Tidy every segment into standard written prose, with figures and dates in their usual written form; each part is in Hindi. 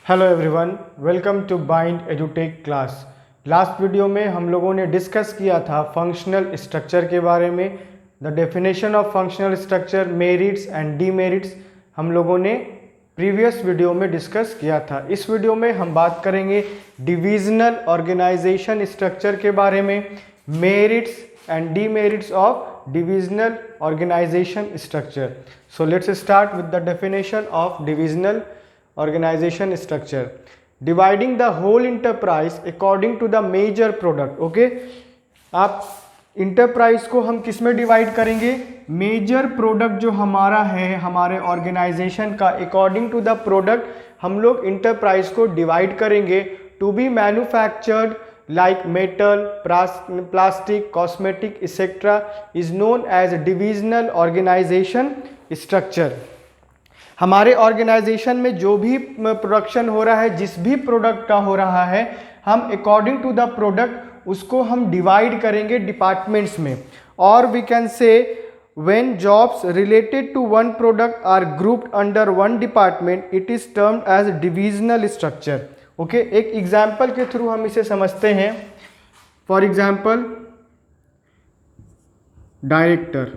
Hello everyone, welcome to bind एजुटेक क्लास। लास्ट वीडियो में हम लोगों ने डिस्कस किया था फंक्शनल स्ट्रक्चर के बारे में। The definition of functional structure, merits and demerits हम लोगों ने प्रीवियस वीडियो में डिस्कस किया था। इस वीडियो में हम बात करेंगे डिविजनल ऑर्गेनाइजेशन स्ट्रक्चर के बारे में, merits and demerits of divisional organization structure. So let's start with the definition of divisional organization structure. Dividing the whole enterprise according to the major product. Okay, आप इंटरप्राइज को हम किस में डिवाइड करेंगे? मेजर प्रोडक्ट जो हमारा है हमारे ऑर्गेनाइजेशन का, अकॉर्डिंग टू द प्रोडक्ट हम लोग इंटरप्राइज को डिवाइड करेंगे। To be manufactured like metal, plastic, cosmetic, etc. is known as divisional organization structure. हमारे ऑर्गेनाइजेशन में जो भी प्रोडक्शन हो रहा है, जिस भी प्रोडक्ट का हो रहा है, हम अकॉर्डिंग टू द प्रोडक्ट उसको हम डिवाइड करेंगे डिपार्टमेंट्स में। और we can say when jobs related to one product are grouped under one department, it is termed as divisional structure. Okay, एक एग्जाम्पल के थ्रू हम इसे समझते हैं। For example, director.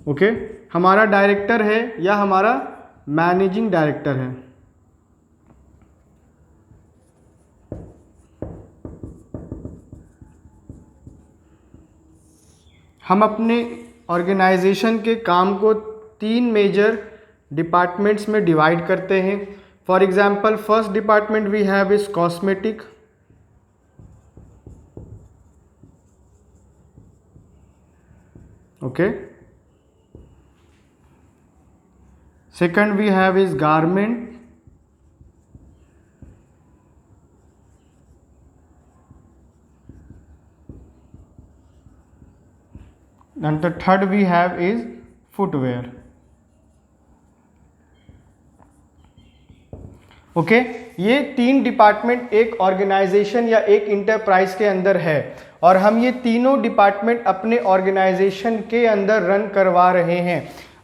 ओके, हमारा डायरेक्टर है या हमारा मैनेजिंग डायरेक्टर है। हम अपने ऑर्गेनाइजेशन के काम को 3 मेजर डिपार्टमेंट्स में डिवाइड करते हैं। For example, first department we have is cosmetic. Okay, second we have is garment, and the third we have is footwear. Okay, ये 3 डिपार्टमेंट एक ऑर्गेनाइजेशन या एक इंटरप्राइज के अंदर है और हम ये तीनों डिपार्टमेंट अपने ऑर्गेनाइजेशन के अंदर रन करवा रहे हैं।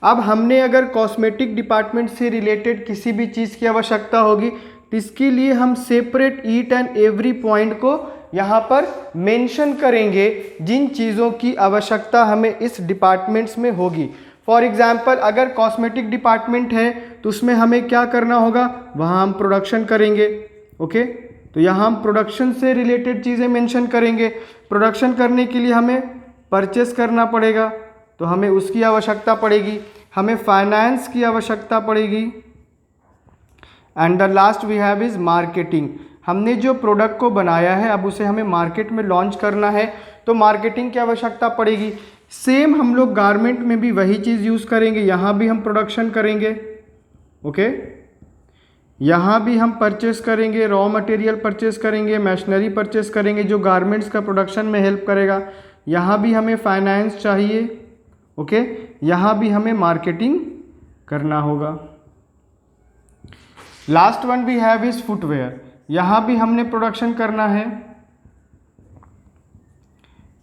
अब हमने अगर कॉस्मेटिक डिपार्टमेंट से रिलेटेड किसी भी चीज़ की आवश्यकता होगी तो इसके लिए हम separate each and every point को यहाँ पर मेंशन करेंगे, जिन चीज़ों की आवश्यकता हमें इस डिपार्टमेंट्स में होगी। फॉर एग्जाम्पल, अगर कॉस्मेटिक डिपार्टमेंट है तो उसमें हमें क्या करना होगा? वहाँ हम प्रोडक्शन करेंगे। ओके, तो यहाँ हम प्रोडक्शन से रिलेटेड चीज़ें मेंशन करेंगे। प्रोडक्शन करने के लिए हमें परचेस करना पड़ेगा, तो हमें उसकी आवश्यकता पड़ेगी। हमें फाइनेंस की आवश्यकता पड़ेगी। And the last we have is marketing. हमने जो प्रोडक्ट को बनाया है अब उसे हमें मार्केट में लॉन्च करना है, तो मार्केटिंग की आवश्यकता पड़ेगी। सेम हम लोग गारमेंट में भी वही चीज़ यूज़ करेंगे। यहाँ भी हम प्रोडक्शन करेंगे। ओके, यहाँ भी हम परचेस करेंगे, रॉ मटेरियल परचेस करेंगे, मशीनरी परचेस करेंगे जो गारमेंट्स का प्रोडक्शन में हेल्प करेगा। यहाँ भी हमें फाइनेंस चाहिए। ओके, यहाँ भी हमें मार्केटिंग करना होगा। Last one we have is footwear. यहाँ भी हमने प्रोडक्शन करना है,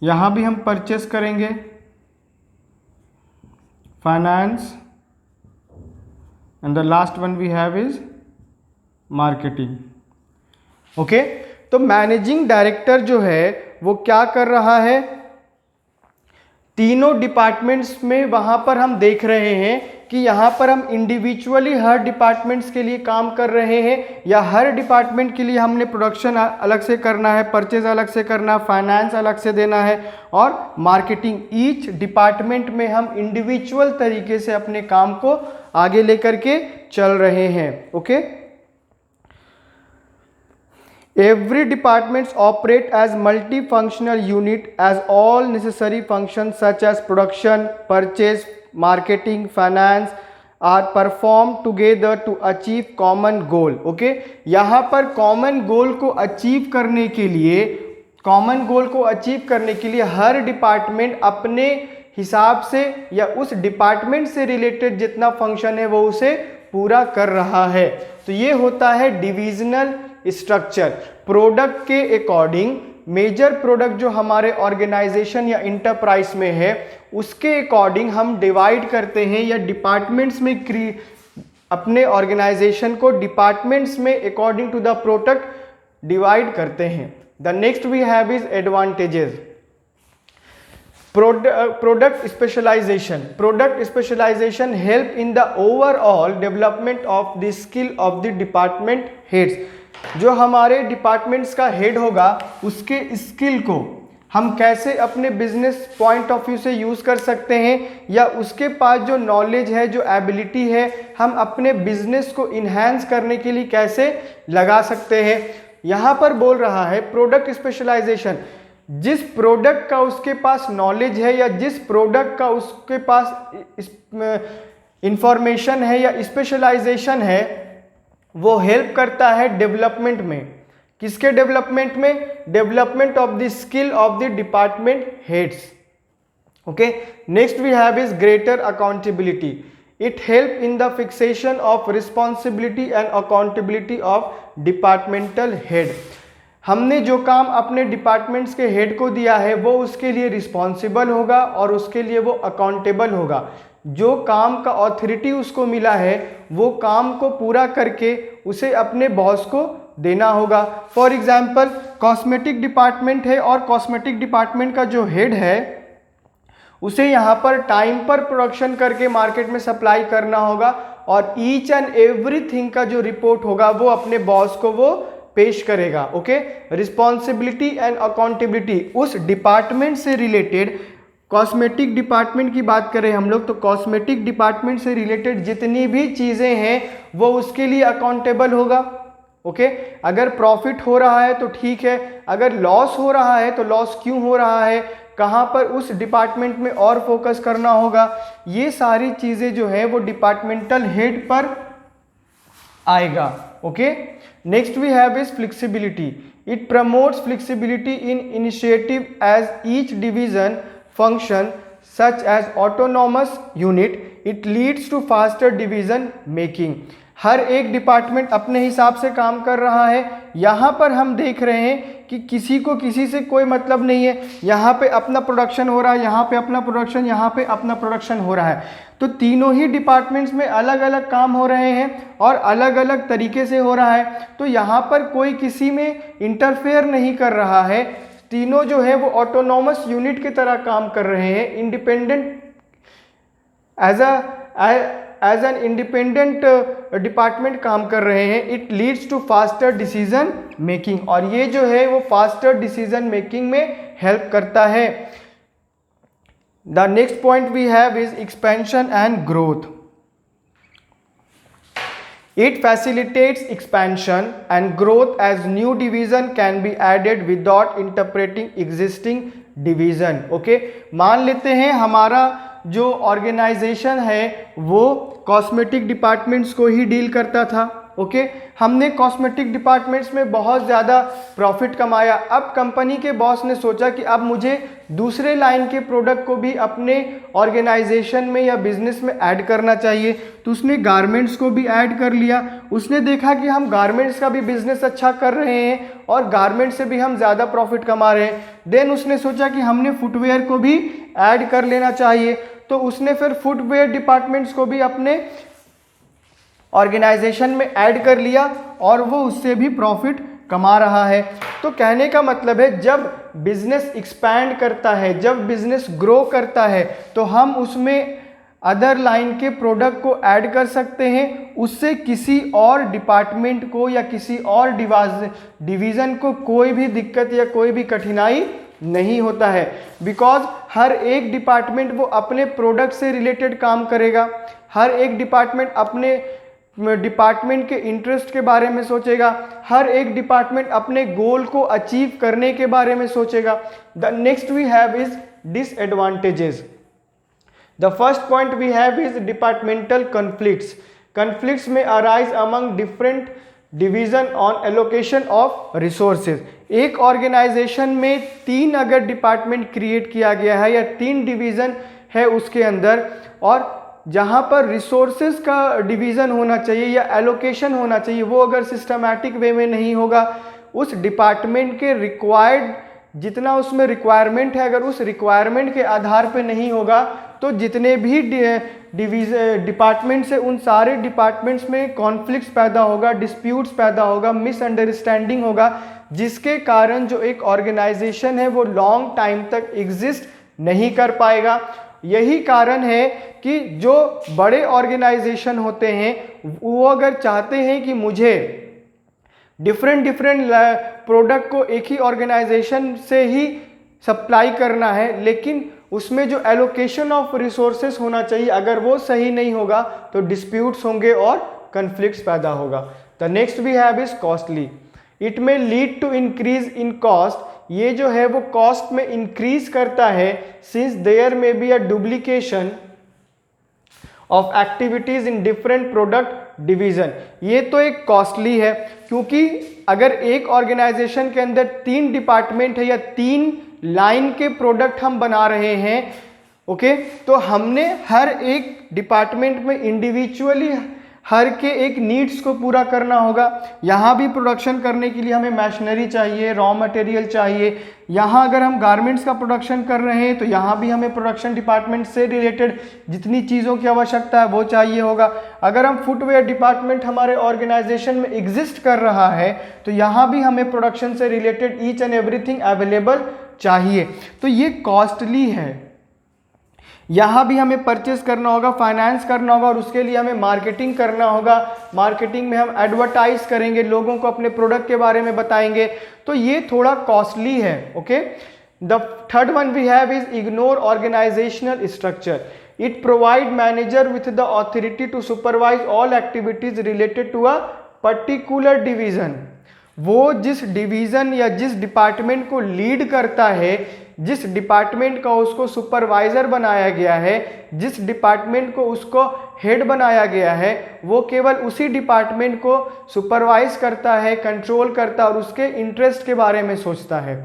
यहाँ भी हम परचेस करेंगे, finance, and the last one we have is marketing. Okay, तो मैनेजिंग डायरेक्टर जो है वो क्या कर रहा है? तीनों डिपार्टमेंट्स में वहाँ पर हम देख रहे हैं कि यहाँ पर हम इंडिविजुअली हर डिपार्टमेंट्स के लिए काम कर रहे हैं, या हर डिपार्टमेंट के लिए हमने प्रोडक्शन अलग से करना है, परचेज अलग से करना, फाइनेंस अलग से देना है, और मार्केटिंग। ईच डिपार्टमेंट में हम इंडिविजुअल तरीके से अपने काम को आगे लेकर के चल रहे हैं। Okay, every departments operate as multifunctional unit as all necessary functions such as production, purchase, marketing, finance are performed together to achieve common goal. Okay, यहाँ पर common goal को achieve करने के लिए हर डिपार्टमेंट अपने हिसाब से या उस डिपार्टमेंट से रिलेटेड जितना फंक्शन है वो उसे पूरा कर रहा है। तो ये होता है डिविजनल स्ट्रक्चर। प्रोडक्ट के अकॉर्डिंग, मेजर प्रोडक्ट जो हमारे ऑर्गेनाइजेशन या इंटरप्राइज में है उसके अकॉर्डिंग हम डिवाइड करते हैं या डिपार्टमेंट्स में अपने ऑर्गेनाइजेशन को डिपार्टमेंट्स में according to the product divide करते हैं। The next we have is advantages. Product specialization. Product specialization help in the overall development of the skill of the department heads. जो हमारे डिपार्टमेंट्स का हेड होगा उसके स्किल को हम कैसे अपने बिजनेस पॉइंट ऑफ व्यू से यूज़ कर सकते हैं, या उसके पास जो नॉलेज है, जो एबिलिटी है, हम अपने बिजनेस को इन्हांस करने के लिए कैसे लगा सकते हैं। यहाँ पर बोल रहा है प्रोडक्ट स्पेशलाइजेशन, जिस प्रोडक्ट का उसके पास नॉलेज है या जिस प्रोडक्ट का उसके पास इंफॉर्मेशन है या स्पेशलाइजेशन है, वो हेल्प करता है डेवलपमेंट में। किसके डेवलपमेंट में? Development of the skill of the department heads. Okay, next we have is greater accountability. It help in the fixation of responsibility and accountability of departmental head. हमने जो काम अपने डिपार्टमेंट्स के हेड को दिया है वो उसके लिए रिस्पॉन्सिबल होगा और उसके लिए वो अकाउंटेबल होगा। जो काम का ऑथोरिटी उसको मिला है वो काम को पूरा करके उसे अपने बॉस को देना होगा। फॉर एग्जाम्पल कॉस्मेटिक डिपार्टमेंट है और कॉस्मेटिक डिपार्टमेंट का जो हेड है उसे यहाँ पर टाइम पर प्रोडक्शन करके मार्केट में सप्लाई करना होगा और ईच एंड एवरीथिंग का जो रिपोर्ट होगा वो अपने बॉस को वो पेश करेगा। ओके, रिस्पॉन्सिबिलिटी एंड अकाउंटेबिलिटी उस डिपार्टमेंट से रिलेटेड, कॉस्मेटिक डिपार्टमेंट की बात करें हम लोग तो कॉस्मेटिक डिपार्टमेंट से रिलेटेड जितनी भी चीज़ें हैं वो उसके लिए अकाउंटेबल होगा। ओके, अगर प्रॉफिट हो रहा है तो ठीक है, अगर लॉस हो रहा है तो लॉस क्यों हो रहा है, कहाँ पर उस डिपार्टमेंट में और फोकस करना होगा, ये सारी चीज़ें जो है वो डिपार्टमेंटल हेड पर आएगा। Okay, next we have is flexibility. It promotes flexibility in initiative as each division function such as autonomous unit. It leads to faster division making. हर एक डिपार्टमेंट अपने हिसाब से काम कर रहा है। यहाँ पर हम देख रहे हैं कि किसी को किसी से कोई मतलब नहीं है। यहाँ पे अपना प्रोडक्शन हो रहा है, यहाँ पे अपना प्रोडक्शन, यहाँ पे अपना प्रोडक्शन हो रहा है। तो तीनों ही डिपार्टमेंट्स में अलग अलग काम हो रहे हैं और अलग अलग तरीके से हो रहा है। तो यहाँ पर कोई किसी में इंटरफेयर नहीं कर रहा है। तीनों जो है वो ऑटोनॉमस यूनिट की तरह काम कर रहे हैं, independent as an independent department काम कर रहे हैं। It leads to faster decision making, और ये जो है वो फास्टर डिसीजन मेकिंग में हेल्प करता है। The next point we have is expansion and growth. It facilitates expansion and growth as new division can be added without interpreting existing division. Okay, मान लेते हैं हमारा जो ऑर्गेनाइजेशन है वो कॉस्मेटिक डिपार्टमेंट्स को ही डील करता था। ओके, हमने कॉस्मेटिक डिपार्टमेंट्स में बहुत ज़्यादा प्रॉफिट कमाया। अब कंपनी के बॉस ने सोचा कि अब मुझे दूसरे लाइन के प्रोडक्ट को भी अपने ऑर्गेनाइजेशन में या बिजनेस में ऐड करना चाहिए, तो उसने गारमेंट्स को भी ऐड कर लिया। उसने देखा कि हम गारमेंट्स का भी बिजनेस अच्छा कर रहे हैं और गारमेंट्स से भी हम ज़्यादा प्रॉफिट कमा रहे हैं। देन उसने सोचा कि हमने फुटवेयर को भी ऐड कर लेना चाहिए, तो उसने फिर फुटवेयर डिपार्टमेंट्स को भी अपने ऑर्गेनाइजेशन में ऐड कर लिया और वो उससे भी प्रॉफिट कमा रहा है। तो कहने का मतलब है जब बिजनेस एक्सपैंड करता है, जब बिजनेस ग्रो करता है, तो हम उसमें अदर लाइन के प्रोडक्ट को ऐड कर सकते हैं। उससे किसी और डिपार्टमेंट को या किसी और डिवीज़न को कोई भी दिक्कत या कोई भी कठिनाई नहीं होता है, बिकॉज हर एक डिपार्टमेंट वो अपने प्रोडक्ट से रिलेटेड काम करेगा। हर एक डिपार्टमेंट अपने डिपार्टमेंट के इंटरेस्ट के बारे में सोचेगा। हर एक डिपार्टमेंट अपने गोल को अचीव करने के बारे में सोचेगा। The next we have is disadvantages. The first point we have is departmental conflicts. Conflicts में arise among different division on allocation of resources. एक ऑर्गेनाइजेशन में 3 अगर डिपार्टमेंट क्रिएट किया गया है या 3 डिवीजन है उसके अंदर, और जहाँ पर रिसोर्सेज का डिवीज़न होना चाहिए या एलोकेशन होना चाहिए वो अगर सिस्टमैटिक वे में नहीं होगा, उस डिपार्टमेंट के रिक्वायर्ड जितना उसमें रिक्वायरमेंट है, अगर उस रिक्वायरमेंट के आधार पे नहीं होगा तो जितने भी डिपार्टमेंट्स है उन सारे डिपार्टमेंट्स में कॉन्फ्लिक्ट्स पैदा होगा, डिस्प्यूट्स पैदा होगा, मिसअंडरस्टैंडिंग होगा, जिसके कारण जो एक ऑर्गेनाइजेशन है वो लॉन्ग टाइम तक एग्जिस्ट नहीं कर पाएगा। यही कारण है कि जो बड़े ऑर्गेनाइजेशन होते हैं वो अगर चाहते हैं कि मुझे डिफरेंट प्रोडक्ट को एक ही ऑर्गेनाइजेशन से ही सप्लाई करना है, लेकिन उसमें जो एलोकेशन ऑफ रिसोर्सेस होना चाहिए अगर वो सही नहीं होगा तो डिस्प्यूट्स होंगे और कन्फ्लिक्ट्स पैदा होगा। The next we have is costly. It may lead to increase in cost. ये जो है वो कॉस्ट में इंक्रीज करता है, since there may be a duplication of activities in different product division. ये तो एक कॉस्टली है, क्योंकि अगर एक ऑर्गेनाइजेशन के अंदर 3 डिपार्टमेंट है या 3 लाइन के प्रोडक्ट हम बना रहे हैं, ओके, तो हमने हर एक डिपार्टमेंट में इंडिविजुअली हर के एक नीड्स को पूरा करना होगा। यहाँ भी प्रोडक्शन करने के लिए हमें मशीनरी चाहिए, रॉ मटेरियल चाहिए। यहाँ अगर हम गारमेंट्स का प्रोडक्शन कर रहे हैं तो यहाँ भी हमें प्रोडक्शन डिपार्टमेंट से रिलेटेड जितनी चीज़ों की आवश्यकता है वो चाहिए होगा। अगर हम फुटवेयर डिपार्टमेंट हमारे ऑर्गेनाइजेशन में एग्जिस्ट कर रहा है तो यहाँ भी हमें प्रोडक्शन से related each and everything available चाहिए। तो ये कॉस्टली है। यहाँ भी हमें परचेस करना होगा, फाइनेंस करना होगा, और उसके लिए हमें मार्केटिंग करना होगा। मार्केटिंग में हम एडवर्टाइज करेंगे, लोगों को अपने प्रोडक्ट के बारे में बताएंगे, तो ये थोड़ा कॉस्टली है। Okay, the third one we have is ignore organizational structure. It provide manager with the authority to supervise all activities related to a particular division. वो जिस डिवीजन या जिस डिपार्टमेंट को लीड करता है, जिस डिपार्टमेंट का उसको सुपरवाइजर बनाया गया है, जिस डिपार्टमेंट को उसको हेड बनाया गया है, वो केवल उसी डिपार्टमेंट को सुपरवाइज करता है, कंट्रोल करता है और उसके इंटरेस्ट के बारे में सोचता है।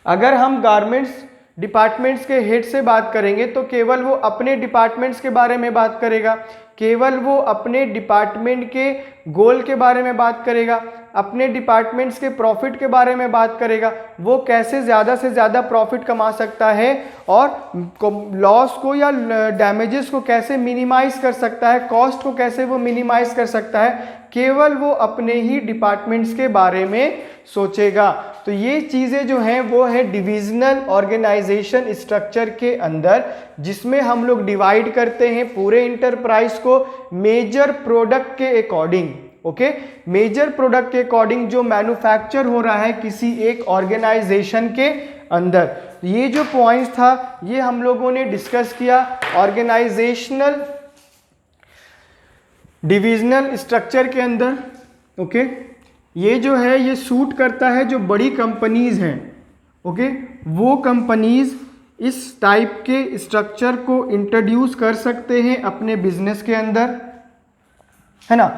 अगर हम गारमेंट्स डिपार्टमेंट्स के हेड से बात करेंगे तो केवल वो अपने डिपार्टमेंट्स के बारे में बात करेगा, केवल वो अपने डिपार्टमेंट के गोल के बारे में बात करेगा, अपने डिपार्टमेंट्स के प्रॉफिट के बारे में बात करेगा, वो कैसे ज़्यादा से ज़्यादा प्रॉफिट कमा सकता है और लॉस को या डैमेजेस को कैसे मिनिमाइज कर सकता है, कॉस्ट को कैसे वो मिनिमाइज कर सकता है, केवल वो अपने ही डिपार्टमेंट्स के बारे में सोचेगा। तो ये चीज़ें जो हैं वो है डिविजनल ऑर्गेनाइजेशन स्ट्रक्चर के अंदर, जिसमें हम लोग डिवाइड करते हैं पूरे इंटरप्राइज को मेजर प्रोडक्ट के अकॉर्डिंग। ओके, मेजर प्रोडक्ट के अकॉर्डिंग जो मैन्युफैक्चर हो रहा है किसी एक ऑर्गेनाइजेशन के अंदर। ये जो पॉइंट्स था ये हम लोगों ने डिस्कस किया ऑर्गेनाइजेशनल डिविजनल स्ट्रक्चर के अंदर। ओके, ये जो है ये सूट करता है जो बड़ी कंपनीज हैं। ओके, वो कंपनीज इस टाइप के स्ट्रक्चर को इंट्रोड्यूस कर सकते हैं अपने बिजनेस के अंदर, है ना।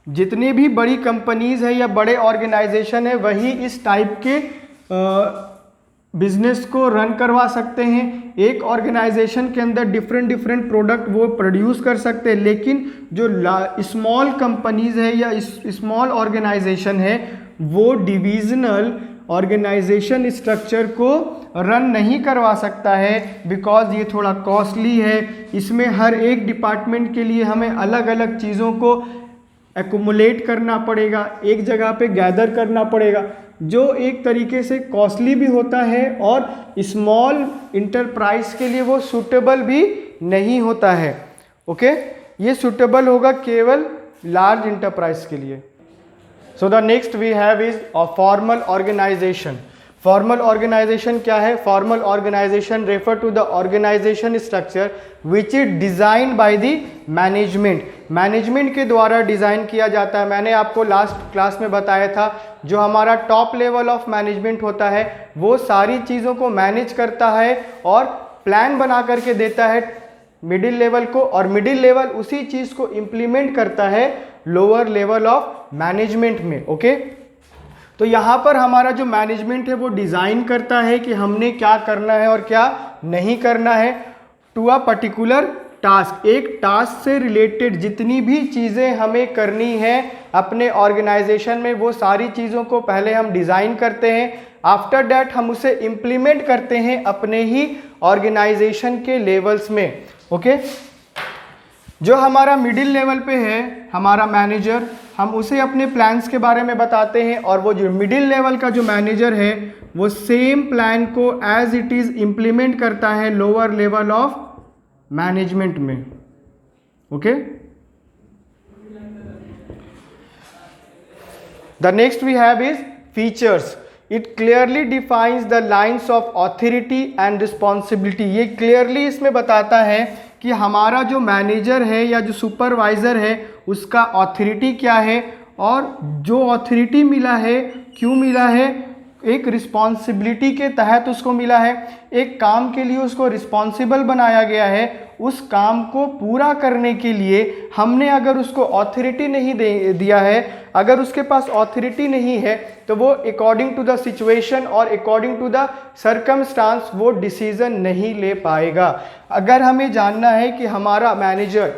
जितनी भी बड़ी कंपनीज है या बड़े ऑर्गेनाइजेशन है वही इस टाइप के बिजनेस को रन करवा सकते हैं। एक ऑर्गेनाइजेशन के अंदर डिफरेंट प्रोडक्ट वो प्रोड्यूस कर सकते हैं, लेकिन जो स्मॉल कंपनीज है या स्मॉल ऑर्गेनाइजेशन है वो डिविजनल ऑर्गेनाइजेशन स्ट्रक्चर को रन नहीं करवा सकता है, बिकॉज ये थोड़ा कॉस्टली है। इसमें हर एक डिपार्टमेंट के लिए हमें अलग अलग चीज़ों को एक्युमुलेट करना पड़ेगा, एक जगह पे गैदर करना पड़ेगा, जो एक तरीके से कॉस्टली भी होता है और स्मॉल इंटरप्राइज के लिए वो सूटेबल भी नहीं होता है। ओके, ये सूटेबल होगा केवल लार्ज इंटरप्राइज के लिए। So the next we have is a formal organization. Formal organization क्या है? Formal organization refer to the organization structure which is design by the management. Management के द्वारा डिज़ाइन किया जाता है। मैंने आपको लास्ट क्लास में बताया था जो हमारा टॉप लेवल ऑफ मैनेजमेंट होता है वो सारी चीज़ों को मैनेज करता है और प्लान बना करके देता है मिडिल लेवल को, और मिडिल लेवल उसी चीज़ को इम्प्लीमेंट करता है लोअर लेवल ऑफ मैनेजमेंट में। ओके, तो यहाँ पर हमारा जो मैनेजमेंट है वो डिज़ाइन करता है कि हमने क्या करना है और क्या नहीं करना है टू अ पर्टिकुलर टास्क। एक टास्क से रिलेटेड जितनी भी चीज़ें हमें करनी है अपने ऑर्गेनाइजेशन में वो सारी चीज़ों को पहले हम डिज़ाइन करते हैं, आफ्टर दैट हम उसे इम्प्लीमेंट करते हैं अपने ही ऑर्गेनाइजेशन के लेवल्स में। ओके, जो हमारा मिडिल लेवल पे है हमारा मैनेजर, हम उसे अपने प्लान्स के बारे में बताते हैं, और वो जो मिडिल लेवल का जो मैनेजर है वो सेम प्लान को एज इट इज इम्प्लीमेंट करता है लोअर लेवल ऑफ मैनेजमेंट में। Okay, the next we have is features. It clearly defines the lines of authority and responsibility. ये clearly इसमें बताता है कि हमारा जो मैनेजर है या जो सुपरवाइजर है उसका ऑथोरिटी क्या है, और जो ऑथोरिटी मिला है क्यों मिला है, एक रिस्पॉन्सिबिलिटी के तहत उसको मिला है, एक काम के लिए उसको रिस्पॉन्सिबल बनाया गया है। उस काम को पूरा करने के लिए हमने अगर उसको ऑथोरिटी नहीं दिया है, अगर उसके पास ऑथोरिटी नहीं है, तो वो अकॉर्डिंग टू द सिचुएशन और अकॉर्डिंग टू द सर्कमस्टांस वो डिसीजन नहीं ले पाएगा। अगर हमें जानना है कि हमारा मैनेजर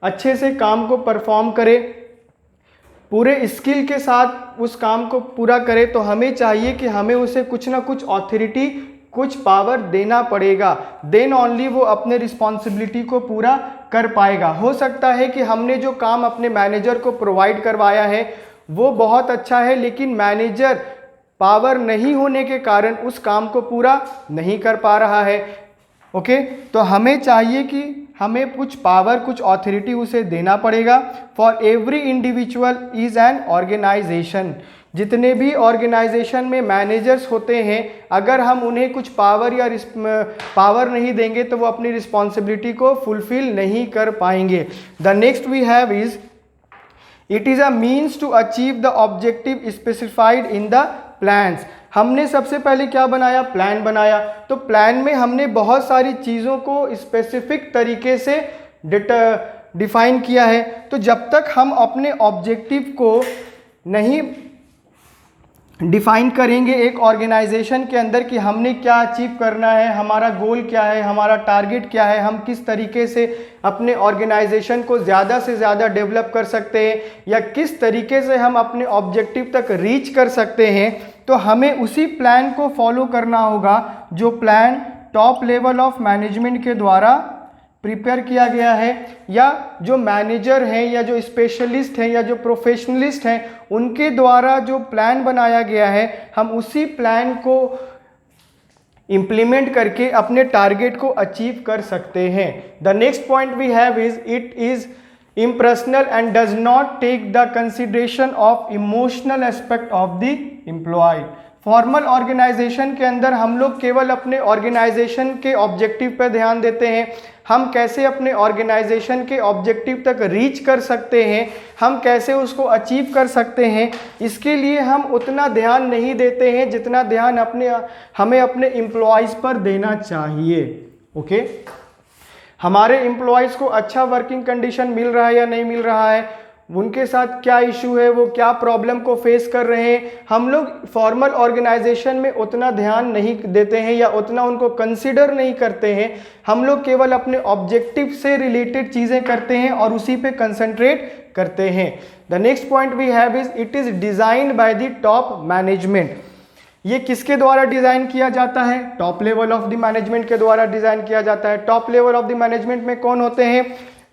अच्छे से काम को परफॉर्म करे, पूरे स्किल के साथ उस काम को पूरा करे, तो हमें चाहिए कि हमें उसे कुछ ना कुछ ऑथोरिटी, कुछ पावर देना पड़ेगा। देन ओनली वो अपने रिस्पॉन्सिबिलिटी को पूरा कर पाएगा। हो सकता है कि हमने जो काम अपने मैनेजर को प्रोवाइड करवाया है वो बहुत अच्छा है, लेकिन मैनेजर पावर नहीं होने के कारण उस काम को पूरा नहीं कर पा रहा है। ओके, तो हमें चाहिए कि हमें कुछ पावर, कुछ ऑथोरिटी उसे देना पड़ेगा। For every individual is an organization. जितने भी ऑर्गेनाइजेशन में मैनेजर्स होते हैं, अगर हम उन्हें कुछ पावर या पावर नहीं देंगे तो वो अपनी रिस्पॉन्सिबिलिटी को फुलफिल नहीं कर पाएंगे। The next we have is it is a means to achieve the objective specified in the plans. हमने सबसे पहले क्या बनाया, प्लान बनाया। तो प्लान में हमने बहुत सारी चीज़ों को स्पेसिफिक तरीके से डिफाइन किया है। तो जब तक हम अपने ऑब्जेक्टिव को नहीं डिफाइन करेंगे एक ऑर्गेनाइजेशन के अंदर कि हमने क्या अचीव करना है, हमारा गोल क्या है, हमारा टारगेट क्या है, हम किस तरीके से अपने ऑर्गेनाइजेशन को ज़्यादा से ज़्यादा डेवलप कर सकते हैं, या किस तरीके से हम अपने ऑब्जेक्टिव तक रीच कर सकते हैं, तो हमें उसी प्लान को फॉलो करना होगा जो plan top level of management के द्वारा प्रिपेयर किया गया है, या जो मैनेजर हैं या जो स्पेशलिस्ट हैं या जो प्रोफेशनलिस्ट हैं उनके द्वारा जो प्लान बनाया गया है, हम उसी प्लान को इम्प्लीमेंट करके अपने टारगेट को अचीव कर सकते हैं। The next point we have is it is impersonal and does not take the consideration of emotional aspect of the employee। Formal organization के अंदर हम लोग केवल अपने ऑर्गेनाइजेशन के ऑब्जेक्टिव पर ध्यान देते हैं, हम कैसे अपने ऑर्गेनाइजेशन के ऑब्जेक्टिव तक रीच कर सकते हैं, हम कैसे उसको अचीव कर सकते हैं, इसके लिए हम उतना ध्यान नहीं देते हैं जितना ध्यान हमें अपने एम्प्लॉयज़ पर देना चाहिए। ओके, हमारे एम्प्लॉयज़ को अच्छा वर्किंग कंडीशन मिल रहा है या नहीं मिल रहा है, उनके साथ क्या इशू है, वो क्या प्रॉब्लम को फेस कर रहे हैं, हम लोग फॉर्मल ऑर्गेनाइजेशन में उतना ध्यान नहीं देते हैं या उतना उनको कंसिडर नहीं करते हैं। हम लोग केवल अपने ऑब्जेक्टिव से रिलेटेड चीज़ें करते हैं और उसी पे कंसंट्रेट करते हैं। The next point we have is it is designed by the top management. ये किसके द्वारा डिज़ाइन किया जाता है, top level of the management के द्वारा डिज़ाइन किया जाता है। Top level of the management में कौन होते हैं,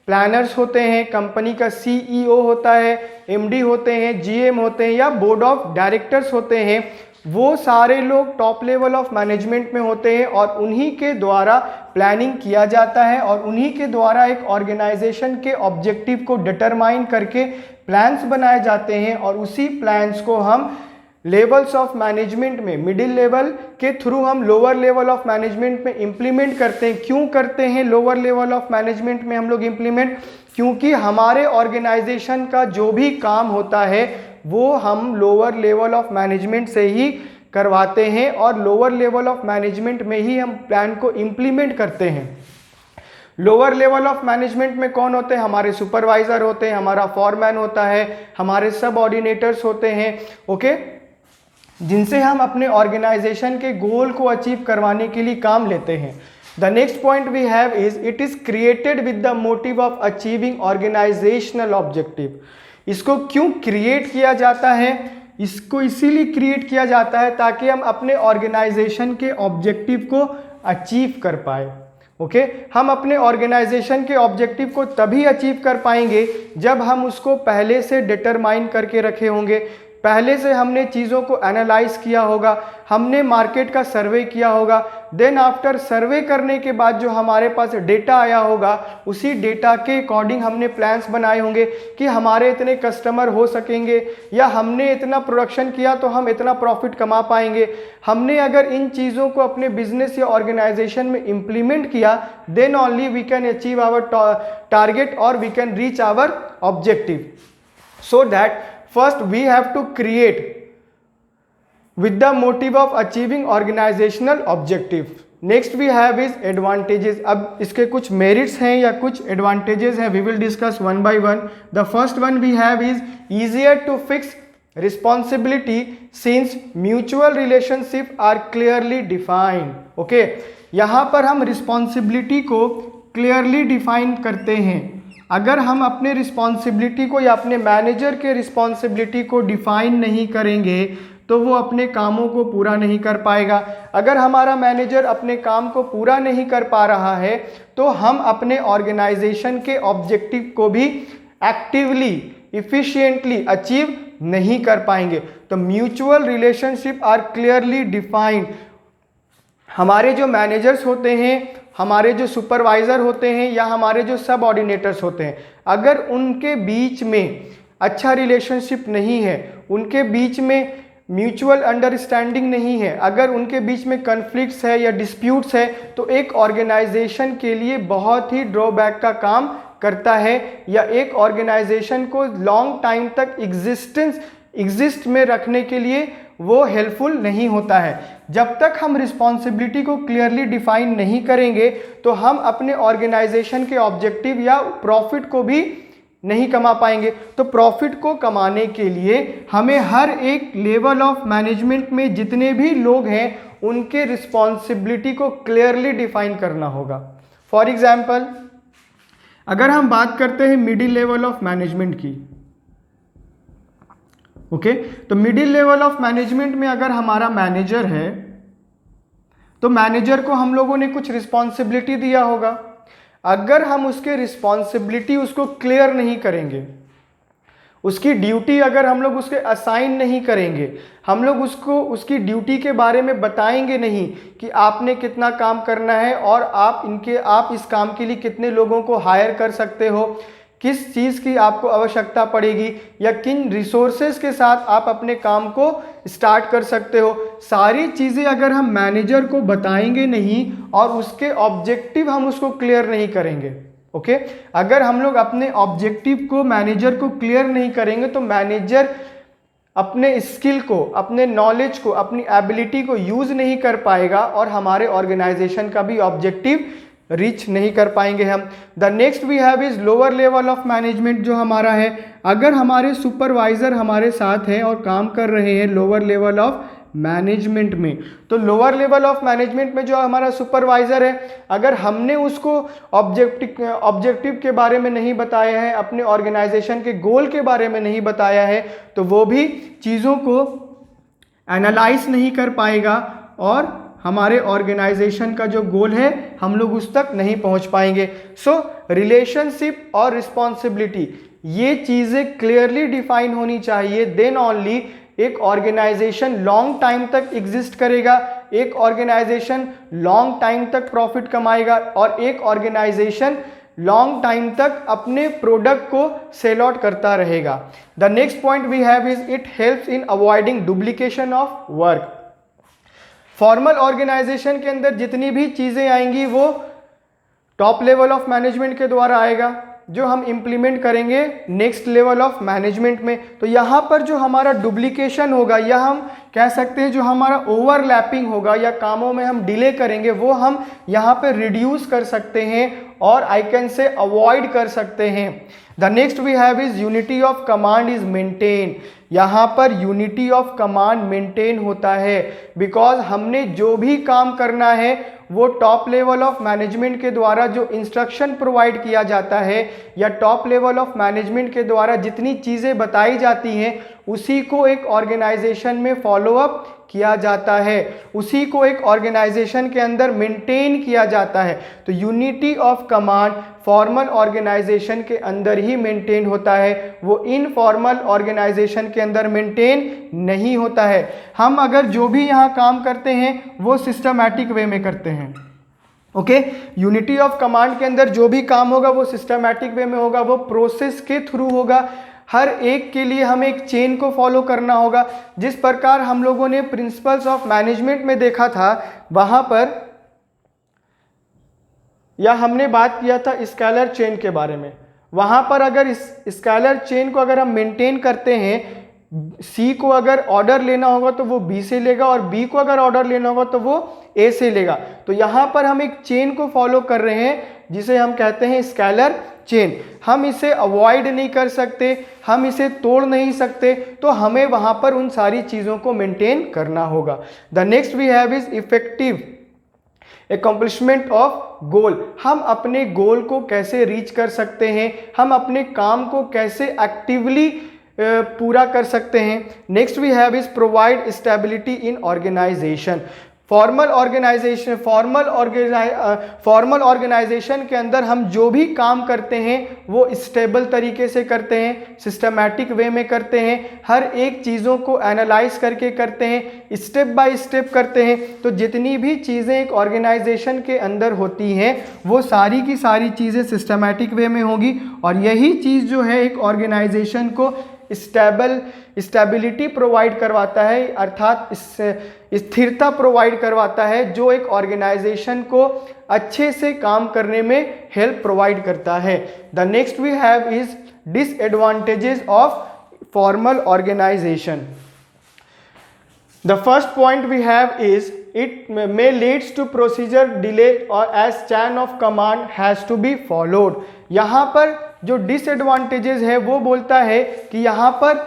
प्लानर्स होते हैं, कंपनी का CEO होता है, MD होते हैं, GM होते हैं, या बोर्ड ऑफ डायरेक्टर्स होते हैं। वो सारे लोग टॉप लेवल ऑफ मैनेजमेंट में होते हैं और उन्हीं के द्वारा प्लानिंग किया जाता है और उन्हीं के द्वारा एक ऑर्गेनाइजेशन के ऑब्जेक्टिव को डिटरमाइन करके प्लान्स बनाए जाते हैं, और उसी प्लान्स को हम लेवल्स ऑफ मैनेजमेंट में मिडिल लेवल के थ्रू हम लोअर लेवल ऑफ मैनेजमेंट में इम्प्लीमेंट करते हैं। क्यों करते हैं लोअर लेवल ऑफ मैनेजमेंट में हम लोग इम्प्लीमेंट, क्योंकि हमारे ऑर्गेनाइजेशन का जो भी काम होता है वो हम लोअर लेवल ऑफ मैनेजमेंट से ही करवाते हैं और लोअर लेवल ऑफ मैनेजमेंट में ही हम प्लान को इम्प्लीमेंट करते हैं। लोअर लेवल ऑफ मैनेजमेंट में कौन होते हैं, हमारे सुपरवाइजर होते हैं, हमारा फॉरमैन होता है, हमारे सब ऑर्डिनेटर्स होते हैं। ओके, जिनसे हम अपने ऑर्गेनाइजेशन के गोल को अचीव करवाने के लिए काम लेते हैं। The next point we have is it is created with the motive of achieving organizational objective. इसको क्यों क्रिएट किया जाता है, इसको इसीलिए क्रिएट किया जाता है ताकि हम अपने ऑर्गेनाइजेशन के ऑब्जेक्टिव को अचीव कर पाए। ओके हम अपने ऑर्गेनाइजेशन के ऑब्जेक्टिव को तभी अचीव कर पाएंगे जब हम उसको पहले से डिटरमाइन करके रखे होंगे, पहले से हमने चीज़ों को एनालाइज किया होगा, हमने मार्केट का सर्वे किया होगा, देन आफ्टर सर्वे करने के बाद जो हमारे पास डेटा आया होगा उसी डेटा के अकॉर्डिंग हमने प्लान्स बनाए होंगे कि हमारे इतने कस्टमर हो सकेंगे या हमने इतना प्रोडक्शन किया तो हम इतना प्रॉफिट कमा पाएंगे। हमने अगर इन चीज़ों को अपने बिजनेस या ऑर्गेनाइजेशन में इम्प्लीमेंट किया then only we can achieve our target और we can reach our objective. So that first we have to create with the motive of achieving organizational objective. Next we have is advantages. अब इसके कुछ merits हैं या कुछ advantages हैं, we will discuss one by one. The first one we have is easier to fix responsibility since mutual relationship are clearly defined. Okay, यहाँ पर हम responsibility को clearly define करते हैं। अगर हम अपने रिस्पॉन्सिबिलिटी को या अपने मैनेजर के रिस्पॉन्सिबिलिटी को डिफाइन नहीं करेंगे तो वो अपने कामों को पूरा नहीं कर पाएगा। अगर हमारा मैनेजर अपने काम को पूरा नहीं कर पा रहा है तो हम अपने ऑर्गेनाइजेशन के ऑब्जेक्टिव को भी एक्टिवली इफिशिएंटली अचीव नहीं कर पाएंगे। तो mutual relationship are clearly defined. हमारे जो मैनेजर्स होते हैं, हमारे जो सुपरवाइज़र होते हैं या हमारे जो सब ऑर्डिनेटर्स होते हैं, अगर उनके बीच में अच्छा रिलेशनशिप नहीं है, उनके बीच में म्यूचुअल अंडरस्टैंडिंग नहीं है, अगर उनके बीच में कन्फ्लिक्ट्स है या डिस्प्यूट्स है तो एक ऑर्गेनाइजेशन के लिए बहुत ही ड्रॉबैक का काम करता है या एक ऑर्गेनाइजेशन को लॉन्ग टाइम तक एग्जिस्ट में रखने के लिए वो हेल्पफुल नहीं होता है। जब तक हम रिस्पॉन्सिबिलिटी को क्लियरली डिफाइन नहीं करेंगे तो हम अपने ऑर्गेनाइजेशन के ऑब्जेक्टिव या प्रॉफिट को भी नहीं कमा पाएंगे। तो प्रॉफिट को कमाने के लिए हमें हर एक लेवल ऑफ मैनेजमेंट में जितने भी लोग हैं उनके रिस्पॉन्सिबिलिटी को क्लियरली डिफाइन करना होगा। फॉर एग्जाम्पल अगर हम बात करते हैं मिडिल लेवल ऑफ मैनेजमेंट की, ओके तो मिडिल लेवल ऑफ मैनेजमेंट में अगर हमारा मैनेजर है तो मैनेजर को हम लोगों ने कुछ रिस्पॉन्सिबिलिटी दिया होगा। अगर हम उसके रिस्पॉन्सिबिलिटी उसको क्लियर नहीं करेंगे, उसकी ड्यूटी अगर हम लोग उसके असाइन नहीं करेंगे, हम लोग उसको उसकी ड्यूटी के बारे में बताएंगे नहीं कि आपने कितना काम करना है और आप इस काम के लिए कितने लोगों को हायर कर सकते हो, किस चीज़ की आपको आवश्यकता पड़ेगी या किन रिसोर्सेज के साथ आप अपने काम को स्टार्ट कर सकते हो, सारी चीज़ें अगर हम मैनेजर को बताएंगे नहीं और उसके ऑब्जेक्टिव हम उसको क्लियर नहीं करेंगे, ओके अगर हम लोग अपने ऑब्जेक्टिव को मैनेजर को क्लियर नहीं करेंगे तो मैनेजर अपने स्किल को, अपने नॉलेज को, अपनी एबिलिटी को यूज़ नहीं कर पाएगा और हमारे ऑर्गेनाइजेशन का भी ऑब्जेक्टिव रीच नहीं कर पाएंगे हम। The next we have is lower level of management जो हमारा है, अगर हमारे सुपरवाइजर हमारे साथ हैं और काम कर रहे हैं लोअर लेवल ऑफ मैनेजमेंट में, तो लोअर लेवल ऑफ मैनेजमेंट में जो हमारा सुपरवाइजर है अगर हमने उसको ऑब्जेक्टिव के बारे में नहीं बताया है, अपने ऑर्गेनाइजेशन के गोल के बारे में नहीं बताया है तो वो भी चीज़ों को एनालाइज नहीं कर पाएगा और हमारे ऑर्गेनाइजेशन का जो गोल है हम लोग उस तक नहीं पहुंच पाएंगे। सो रिलेशनशिप और रिस्पॉन्सिबिलिटी ये चीज़ें क्लियरली डिफाइन होनी चाहिए, देन ओनली एक ऑर्गेनाइजेशन लॉन्ग टाइम तक एग्जिस्ट करेगा, एक ऑर्गेनाइजेशन लॉन्ग टाइम तक प्रॉफिट कमाएगा और एक ऑर्गेनाइजेशन लॉन्ग टाइम तक अपने प्रोडक्ट को सेल आउट करता रहेगा। The next point we have is it helps in avoiding duplication of work. Formal organization के अंदर जितनी भी चीज़ें आएंगी वो टॉप लेवल ऑफ मैनेजमेंट के द्वारा आएगा जो हम इम्प्लीमेंट करेंगे नेक्स्ट लेवल ऑफ मैनेजमेंट में। तो यहाँ पर जो हमारा डुप्लीकेशन होगा या हम कह सकते हैं जो हमारा ओवरलैपिंग होगा या कामों में हम डिले करेंगे वो हम यहाँ पे रिड्यूस कर सकते हैं और आई कैन से अवॉइड कर सकते हैं। The next we have is unity of command is maintain. यहाँ पर यूनिटी ऑफ कमांड मेंटेन होता है बिकॉज हमने जो भी काम करना है वो टॉप लेवल ऑफ मैनेजमेंट के द्वारा जो इंस्ट्रक्शन प्रोवाइड किया जाता है या टॉप लेवल ऑफ मैनेजमेंट के द्वारा जितनी चीज़ें बताई जाती हैं उसी को एक ऑर्गेनाइजेशन में फॉलो अप किया जाता है, उसी को एक ऑर्गेनाइजेशन के अंदर मेंटेन किया जाता है। तो unity of command formal organization के अंदर ही मेंटेन होता है, वो इनफॉर्मल ऑर्गेनाइजेशन के अंदर मेंटेन नहीं होता है। हम अगर जो भी यहाँ काम करते हैं वो सिस्टमैटिक वे में करते हैं। ओके, यूनिटी ऑफ कमांड के अंदर जो भी काम होगा वो सिस्टमैटिक वे में होगा, वो प्रोसेस के थ्रू होगा। हर एक के लिए हमें एक चेन को फॉलो करना होगा। जिस प्रकार हम लोगों ने प्रिंसिपल्स ऑफ मैनेजमेंट में देखा था, वहां पर या हमने बात किया था स्केलर चेन के बारे में। वहां पर अगर इस स्केलर चेन को अगर हम मेंटेन करते हैं, सी को अगर ऑर्डर लेना होगा तो वो बी से लेगा, और बी को अगर ऑर्डर लेना होगा तो वो ए से लेगा। तो यहाँ पर हम एक चेन को फॉलो कर रहे हैं जिसे हम कहते हैं स्केलर चेन। हम इसे अवॉइड नहीं कर सकते, हम इसे तोड़ नहीं सकते, तो हमें वहाँ पर उन सारी चीज़ों को मेंटेन करना होगा। The next we have is effective accomplishment of goal. हम अपने गोल को कैसे रीच कर सकते हैं, हम अपने काम को कैसे एक्टिवली पूरा कर सकते हैं। Next we have is provide stability in organization. Formal organization के अंदर हम जो भी काम करते हैं वो स्टेबल तरीके से करते हैं, सिस्टमैटिक वे में करते हैं, हर एक चीज़ों को एनालाइज करके करते हैं, स्टेप बाय स्टेप करते हैं। तो जितनी भी चीज़ें एक ऑर्गेनाइजेशन के अंदर होती हैं वो सारी की सारी चीज़ें सिस्टमैटिक वे में होगी, और यही चीज़ जो है एक ऑर्गेनाइजेशन को स्टेबिलिटी प्रोवाइड करवाता है, अर्थात स्थिरता प्रोवाइड करवाता है, जो एक ऑर्गेनाइजेशन को अच्छे से काम करने में हेल्प प्रोवाइड करता है। The next we have is disadvantages of formal organization. The first point we have is it may leads to procedure delay or as chain of command has to be followed। यहाँ पर जो डिसएडवांटेजेस है वो बोलता है कि यहाँ पर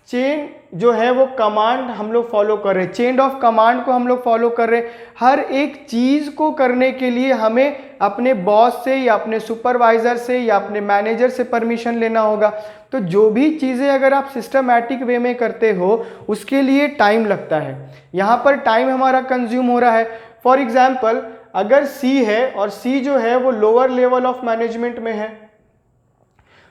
चेन जो है वो कमांड हम लोग फॉलो कर रहे हैं, चेन ऑफ कमांड को हम लोग फॉलो कर रहे हैं। हर एक चीज़ को करने के लिए हमें अपने बॉस से या अपने सुपरवाइज़र से या अपने मैनेजर से परमिशन लेना होगा। तो जो भी चीज़ें अगर आप सिस्टमैटिक वे में करते हो उसके लिए टाइम लगता है, यहाँ पर टाइम हमारा कंज्यूम हो रहा है। फॉर एग्जाम्पल अगर सी है और सी जो है वो लोअर लेवल ऑफ मैनेजमेंट में है,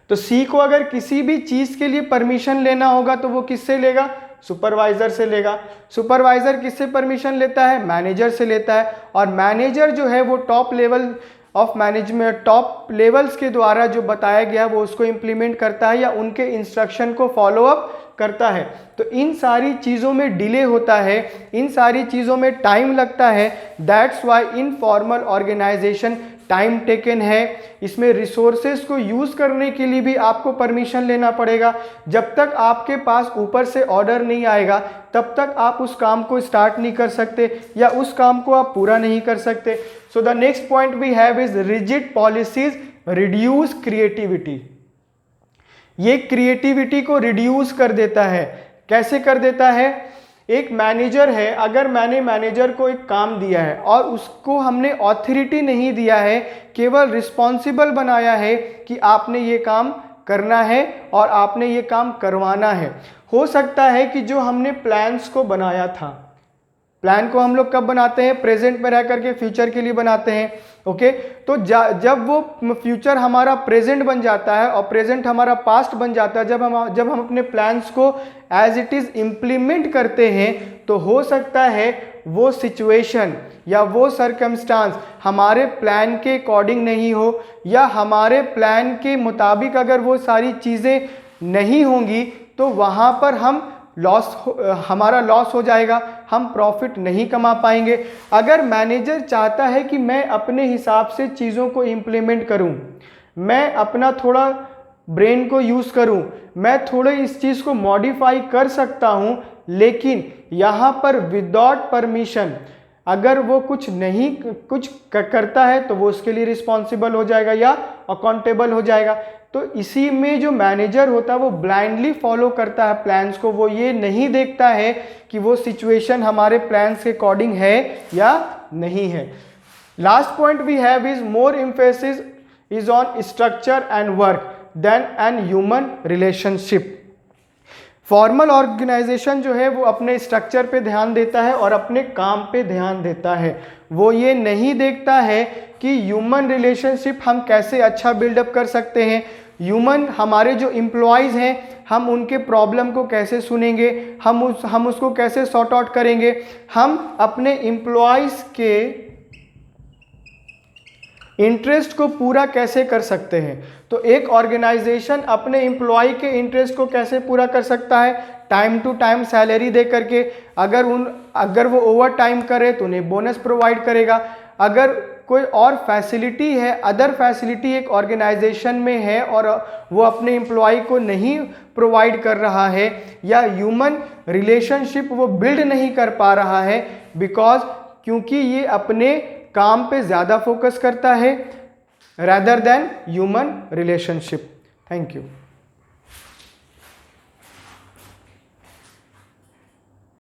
तो सी को अगर किसी भी चीज़ के लिए परमिशन लेना होगा तो वो किससे लेगा? सुपरवाइज़र से लेगा। सुपरवाइज़र किससे परमिशन लेता है? मैनेजर से लेता है। और मैनेजर जो है वो top level of management, top levels के द्वारा जो बताया गया वो उसको इम्प्लीमेंट करता है या उनके इंस्ट्रक्शन को फॉलो अप करता है। तो इन सारी चीज़ों में डिले होता है, इन सारी चीज़ों में टाइम लगता है। That's why informal organization time taken है। इसमें रिसोर्सेज को यूज़ करने के लिए भी आपको परमिशन लेना पड़ेगा। जब तक आपके पास ऊपर से ऑर्डर नहीं आएगा तब तक आप उस काम को स्टार्ट नहीं कर सकते या उस काम को आप पूरा नहीं कर सकते। So the next point we have is rigid policies reduce creativity. ये क्रिएटिविटी को रिड्यूस कर देता है। कैसे कर देता है? एक मैनेजर है, अगर मैंने मैनेजर को एक काम दिया है और उसको हमने ऑथोरिटी नहीं दिया है, केवल रिस्पॉन्सिबल बनाया है कि आपने ये काम करना है और आपने ये काम करवाना है। हो सकता है कि जो हमने प्लान्स को बनाया था, प्लान को हम लोग कब बनाते हैं? प्रेजेंट में रह करके फ्यूचर के लिए बनाते हैं। ओके, तो जब वो फ्यूचर हमारा प्रेजेंट बन जाता है और प्रेजेंट हमारा पास्ट बन जाता है, जब हम अपने प्लान्स को एज इट इज़ इम्प्लीमेंट करते हैं, तो हो सकता है वो सिचुएशन या वो सर्कमस्टांस हमारे प्लान के अकॉर्डिंग नहीं हो, या हमारे प्लान के मुताबिक अगर वो सारी चीज़ें नहीं होंगी तो वहाँ पर हमारा लॉस हो जाएगा, हम प्रॉफिट नहीं कमा पाएंगे। अगर मैनेजर चाहता है कि मैं अपने हिसाब से चीज़ों को इम्प्लीमेंट करूं, मैं अपना थोड़ा ब्रेन को यूज़ करूं, मैं थोड़े इस चीज़ को मॉडिफाई कर सकता हूं, लेकिन यहाँ पर विदाउट परमिशन अगर वो कुछ करता है तो वो उसके लिए रिस्पॉन्सिबल हो जाएगा या अकाउंटेबल हो जाएगा। तो इसी में जो मैनेजर होता है वो ब्लाइंडली फॉलो करता है प्लान्स को, वो ये नहीं देखता है कि वो सिचुएशन हमारे प्लान्स के अकॉर्डिंग है या नहीं है। Last point we have is more emphasis is on structure and work than an human relationship. Formal organization जो है वो अपने स्ट्रक्चर पे ध्यान देता है और अपने काम पे ध्यान देता है। वो ये नहीं देखता है कि ह्यूमन रिलेशनशिप हम कैसे अच्छा बिल्डअप कर सकते हैं, ह्यूमन हमारे जो एम्प्लॉयज़ हैं हम उनके प्रॉब्लम को कैसे सुनेंगे, हम उसको कैसे सॉर्ट आउट करेंगे, हम अपने एम्प्लॉयज़ के इंटरेस्ट को पूरा कैसे कर सकते हैं। तो एक ऑर्गेनाइजेशन अपने एम्प्लॉय के इंटरेस्ट को कैसे पूरा कर सकता है, टाइम टू टाइम सैलरी दे करके, अगर वो ओवर टाइम करे तो उन्हें बोनस प्रोवाइड करेगा, अगर कोई और फैसिलिटी है, अदर फैसिलिटी एक ऑर्गेनाइजेशन में है और वो अपने एम्प्लॉय को नहीं प्रोवाइड कर रहा है या ह्यूमन रिलेशनशिप वो बिल्ड नहीं कर पा रहा है, क्योंकि ये अपने काम पे ज़्यादा फोकस करता है rather than human relationship. Thank you.